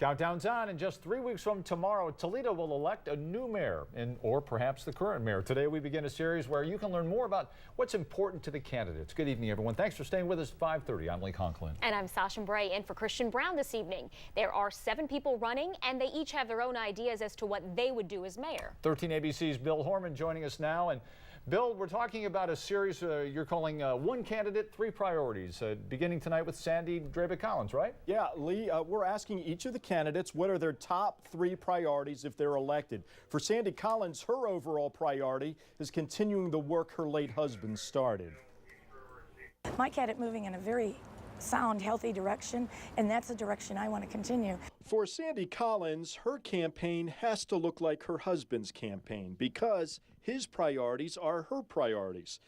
Countdown's on. In just 3 weeks from tomorrow, Toledo will elect a new mayor or perhaps the current mayor. Today we begin a series where you can learn more about what's important to the candidates. Good evening, everyone. Thanks for staying with us. 5:30. I'm Lee Conklin. And I'm Sasha Bray in for Christian Brown this evening. There are 7 people running, and they each have their own ideas as to what they would do as mayor. 13 ABC's Bill Hormann joining us now. And Bill, we're talking about a series you're calling One Candidate, Three Priorities, beginning tonight with Sandy Collins, right? Yeah, Lee, we're asking each of the candidates what are their top 3 priorities if they're elected. For Sandy Collins, her overall priority is continuing the work her late husband started. Mike had it moving in a very sound, healthy direction, and that's a direction I want to continue. For Sandy Collins, her campaign has to look like her husband's campaign because his priorities are her priorities.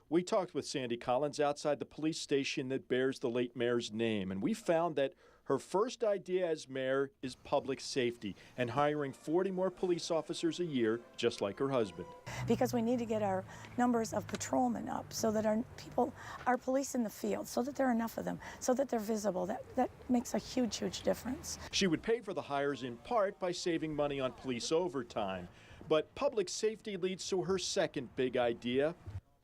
We talked with Sandy Collins outside the police station that bears the late mayor's name, and we found that her first idea as mayor is public safety and hiring 40 more police officers a year, just like her husband. Because we need to get our numbers of patrolmen up so that our police in the field, so that there are enough of them, so that they're visible. That makes a huge, huge difference. She would pay for the hires in part by saving money on police overtime. But public safety leads to her second big idea,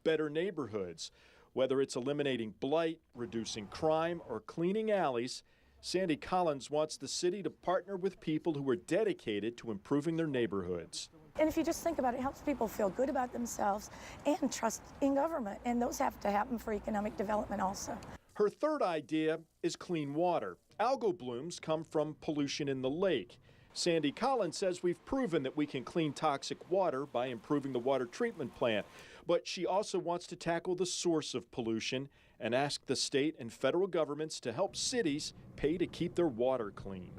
better neighborhoods. Whether it's eliminating blight, reducing crime, or cleaning alleys, Sandy Collins wants the city to partner with people who are dedicated to improving their neighborhoods. And if you just think about it, it helps people feel good about themselves and trust in government, and those have to happen for economic development also. Her third idea is clean water. Algal blooms come from pollution in the lake. Sandy Collins says we've proven that we can clean toxic water by improving the water treatment plant. But she also wants to tackle the source of pollution and ask the state and federal governments to help cities pay to keep their water clean.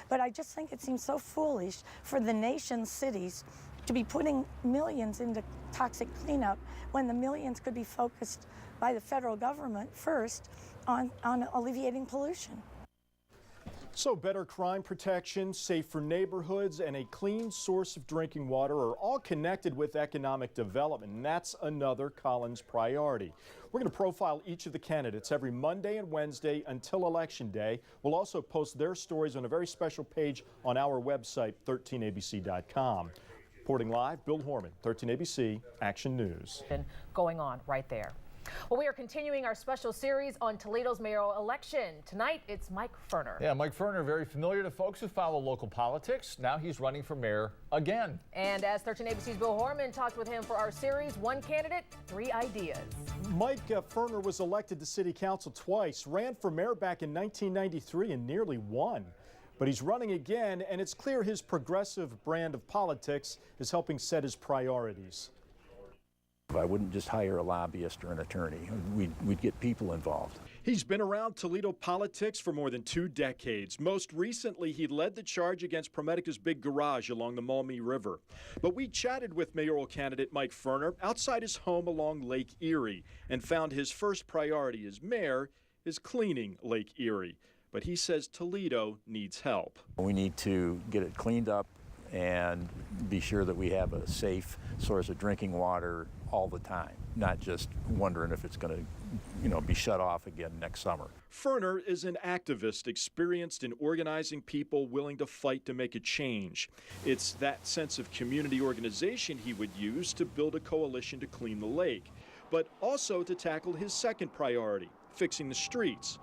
But I just think it seems so foolish for the nation's cities to be putting millions into toxic cleanup when the millions could be focused by the federal government first on alleviating pollution. So better crime protection, safer neighborhoods, and a clean source of drinking water are all connected with economic development, and that's another Collins priority. We're going to profile each of the candidates every Monday and Wednesday until Election Day. We'll also post their stories on a very special page on our website, 13abc.com. Reporting live, Bill Hormann, 13ABC Action News. Going on right there. Well, we are continuing our special series on Toledo's mayoral election. Tonight, it's Mike Ferner. Yeah, Mike Ferner, very familiar to folks who follow local politics. Now he's running for mayor again. And as 13 ABC's Bill Hormann talked with him for our series, One Candidate, Three Ideas. Mike Ferner was elected to city council twice, ran for mayor back in 1993 and nearly won. But he's running again, and it's clear his progressive brand of politics is helping set his priorities. I wouldn't just hire a lobbyist or an attorney. We'd get people involved. He's been around Toledo politics for more than 2 decades. Most recently, he led the charge against ProMedica's big garage along the Maumee River. But we chatted with mayoral candidate Mike Ferner outside his home along Lake Erie and found his first priority as mayor is cleaning Lake Erie. But he says Toledo needs help. We need to get it cleaned up and be sure that we have a safe source of drinking water all the time, not just wondering if it's going to, be shut off again next summer. Ferner is an activist experienced in organizing people willing to fight to make a change. It's that sense of community organization he would use to build a coalition to clean the lake, but also to tackle his second priority, fixing the streets.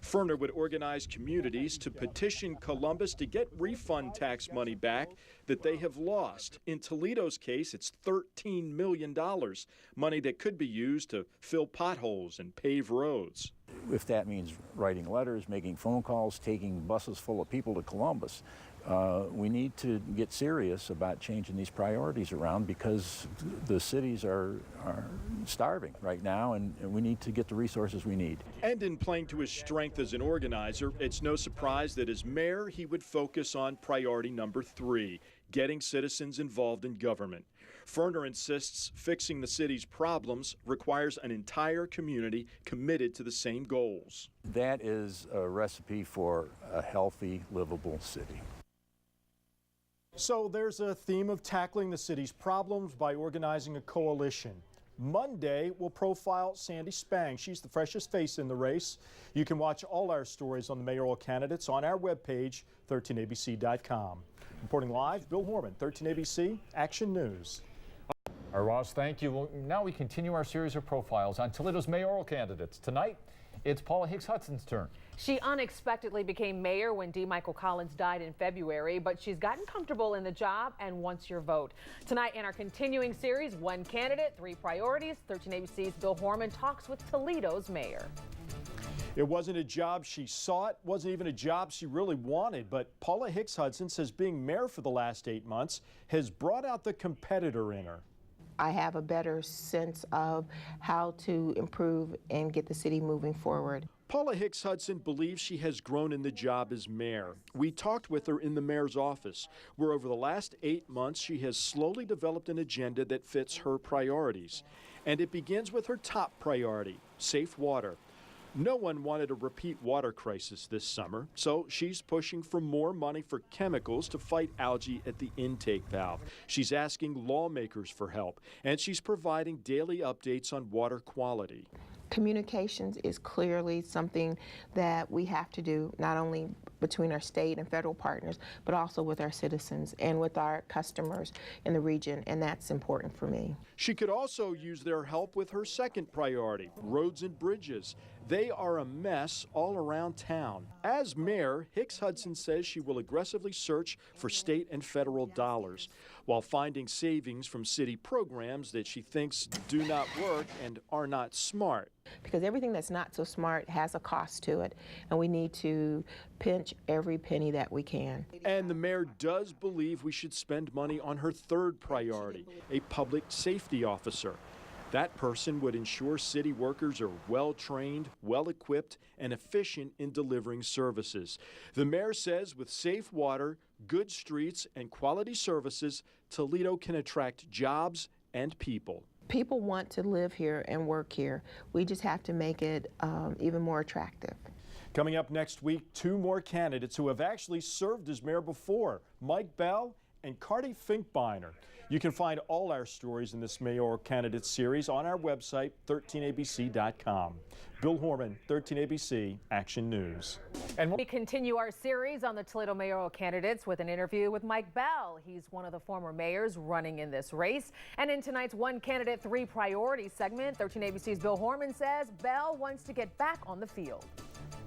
Ferner would organize communities to petition Columbus to get refund tax money back that they have lost. In Toledo's case, it's $13 million, money that could be used to fill potholes and pave roads. If that means writing letters, making phone calls, taking buses full of people to Columbus, we need to get serious about changing these priorities around because the cities are starving right now, and we need to get the resources we need. And in playing to his strength as an organizer, it's no surprise that as mayor, he would focus on priority number 3, getting citizens involved in government. Ferner insists fixing the city's problems requires an entire community committed to the same goals. That is a recipe for a healthy, livable city. So there's a theme of tackling the city's problems by organizing a coalition. Monday, we'll profile Sandy Spang. She's the freshest face in the race. You can watch all our stories on the mayoral candidates on our webpage, 13abc.com. Reporting live, Bill Hormann, 13ABC Action News. All right, Ross, thank you. Well, now we continue our series of profiles on Toledo's mayoral candidates. Tonight, it's Paula Hicks Hudson's turn. She unexpectedly became mayor when D. Michael Collins died in February, but she's gotten comfortable in the job and wants your vote. Tonight in our continuing series, One Candidate, Three Priorities, 13ABC's Bill Hormann talks with Toledo's mayor. It wasn't a job she sought, wasn't even a job she really wanted, but Paula Hicks Hudson says being mayor for the last 8 months has brought out the competitor in her. I have a better sense of how to improve and get the city moving forward. Paula Hicks Hudson believes she has grown in the job as mayor. We talked with her in the mayor's office, where over the last 8 months she has slowly developed an agenda that fits her priorities. And it begins with her top priority, safe water. No one wanted a repeat water crisis this summer, so she's pushing for more money for chemicals to fight algae at the intake valve. She's asking lawmakers for help, and she's providing daily updates on water quality. Communications is clearly something that we have to do, not only between our state and federal partners, but also with our citizens and with our customers in the region, and that's important for me. She could also use their help with her second priority, roads and bridges. They are a mess all around town. As mayor, Hicks Hudson says she will aggressively search for state and federal dollars while finding savings from city programs that she thinks do not work and are not smart. Because everything that's not so smart has a cost to it, and we need to pinch every penny that we can. And the mayor does believe we should spend money on her third priority, a public safety officer. That person would ensure city workers are well-trained, well-equipped, and efficient in delivering services. The mayor says with safe water, good streets, and quality services, Toledo can attract jobs and people. People want to live here and work here. We just have to make it even more attractive. Coming up next week, 2 more candidates who have actually served as mayor before, Mike Bell and Cardi Finkbeiner. You can find all our stories in this mayoral candidate series on our website, 13abc.com. Bill Hormann, 13ABC Action News. And we continue our series on the Toledo mayoral candidates with an interview with Mike Bell. He's one of the former mayors running in this race. And in tonight's One Candidate, Three Priorities segment, 13ABC's Bill Hormann says Bell wants to get back on the field.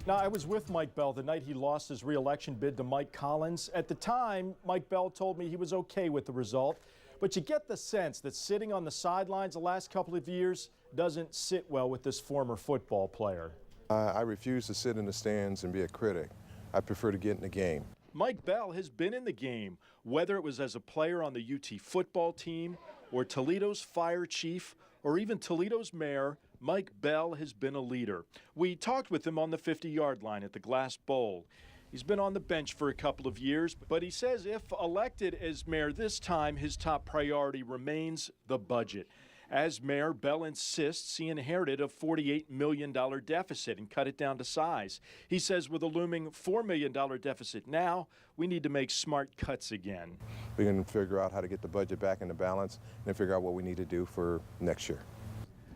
Now, I was with Mike Bell the night he lost his re-election bid to Mike Collins. At the time, Mike Bell told me he was okay with the result. But you get the sense that sitting on the sidelines the last couple of years doesn't sit well with this former football player. I refuse to sit in the stands and be a critic. I prefer to get in the game. Mike Bell has been in the game, whether it was as a player on the UT football team or Toledo's fire chief or even Toledo's mayor. Mike Bell has been a leader. We talked with him on the 50-yard line at the Glass Bowl. He's been on the bench for a couple of years, but he says if elected as mayor this time, his top priority remains the budget. As mayor, Bell insists he inherited a $48 million deficit and cut it down to size. He says with a looming $4 million deficit now, we need to make smart cuts again. We can figure out how to get the budget back into balance and figure out what we need to do for next year.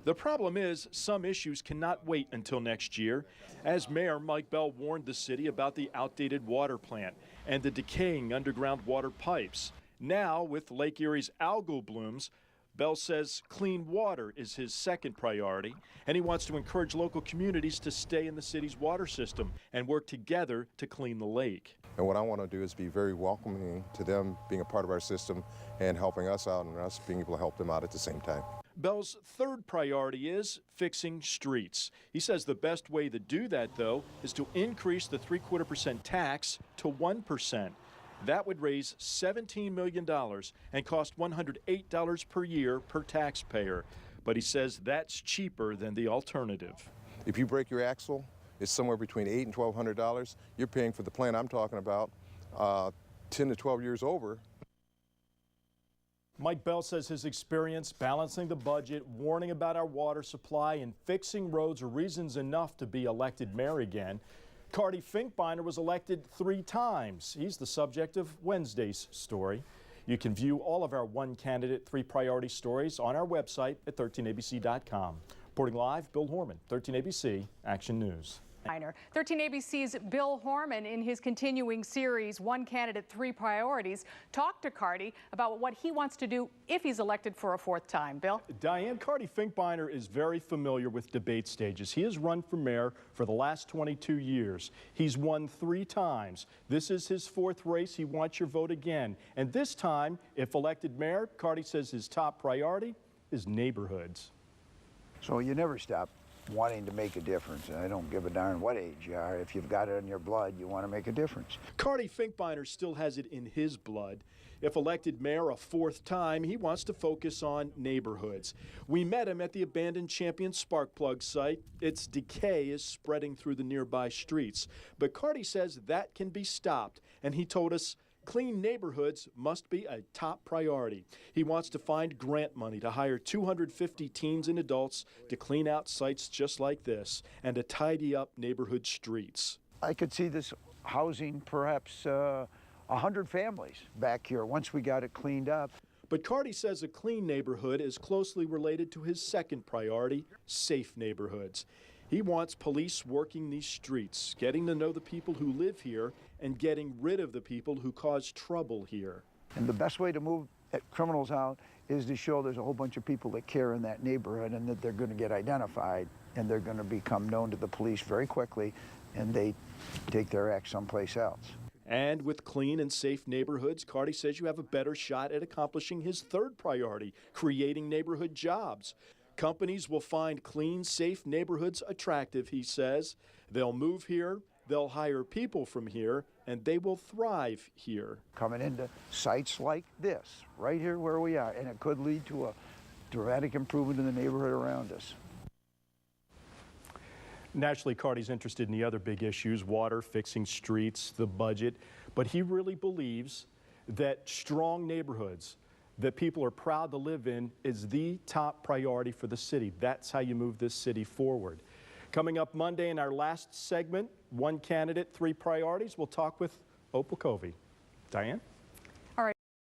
The problem is some issues cannot wait until next year. As mayor, Mike Bell warned the city about the outdated water plant and the decaying underground water pipes. Now, with Lake Erie's algal blooms, Bell says clean water is his second priority, and he wants to encourage local communities to stay in the city's water system and work together to clean the lake. And what I want to do is be very welcoming to them being a part of our system and helping us out and us being able to help them out at the same time. Bell's third priority is fixing streets. He says the best way to do that, though, is to increase the 0.75% tax to 1%. That would raise $17 million and cost $108 per year per taxpayer. But he says that's cheaper than the alternative. If you break your axle, it's somewhere between $800 and $1,200. You're paying for the plant I'm talking about 10 to 12 years over. Mike Bell says his experience balancing the budget, warning about our water supply, and fixing roads are reasons enough to be elected mayor again. Cardi Finkbeiner was elected 3 times. He's the subject of Wednesday's story. You can view all of our One Candidate, Three Priority stories on our website at 13abc.com. Reporting live, Bill Hormann, 13ABC Action News. 13ABC's Bill Hormann, in his continuing series, One Candidate, Three Priorities, talked to Carty about what he wants to do if he's elected for a fourth time. Bill? Diane, Carty Finkbeiner is very familiar with debate stages. He has run for mayor for the last 22 years. He's won 3 times. This is his 4th race. He wants your vote again. And this time, if elected mayor, Carty says his top priority is neighborhoods. So you never stop wanting to make a difference. I don't give a darn what age you are. If you've got it in your blood, you want to make a difference. Carty Finkbeiner still has it in his blood. If elected mayor a 4th time, he wants to focus on neighborhoods. We met him at the abandoned Champion spark plug site. Its decay is spreading through the nearby streets. But Carty says that can be stopped, and he told us clean neighborhoods must be a top priority. He wants to find grant money to hire 250 teens and adults to clean out sites just like this and to tidy up neighborhood streets. I could see this housing perhaps 100 families back here once we got it cleaned up. But Carty says a clean neighborhood is closely related to his 2nd priority, safe neighborhoods. He wants police working these streets, getting to know the people who live here and getting rid of the people who cause trouble here. And the best way to move criminals out is to show there's a whole bunch of people that care in that neighborhood and that they're going to get identified and they're going to become known to the police very quickly and they take their act someplace else. And with clean and safe neighborhoods, Carty says you have a better shot at accomplishing his 3rd priority, creating neighborhood jobs. Companies will find clean, safe neighborhoods attractive, he says. They'll move here, they'll hire people from here, and they will thrive here. Coming into sites like this, right here where we are, and it could lead to a dramatic improvement in the neighborhood around us. Naturally, Carty's interested in the other big issues, water, fixing streets, the budget, but he really believes that strong neighborhoods that people are proud to live in is the top priority for the city. That's how you move this city forward. Coming up Monday in our last segment, One Candidate, Three Priorities, we'll talk with Opal Covey. Diane?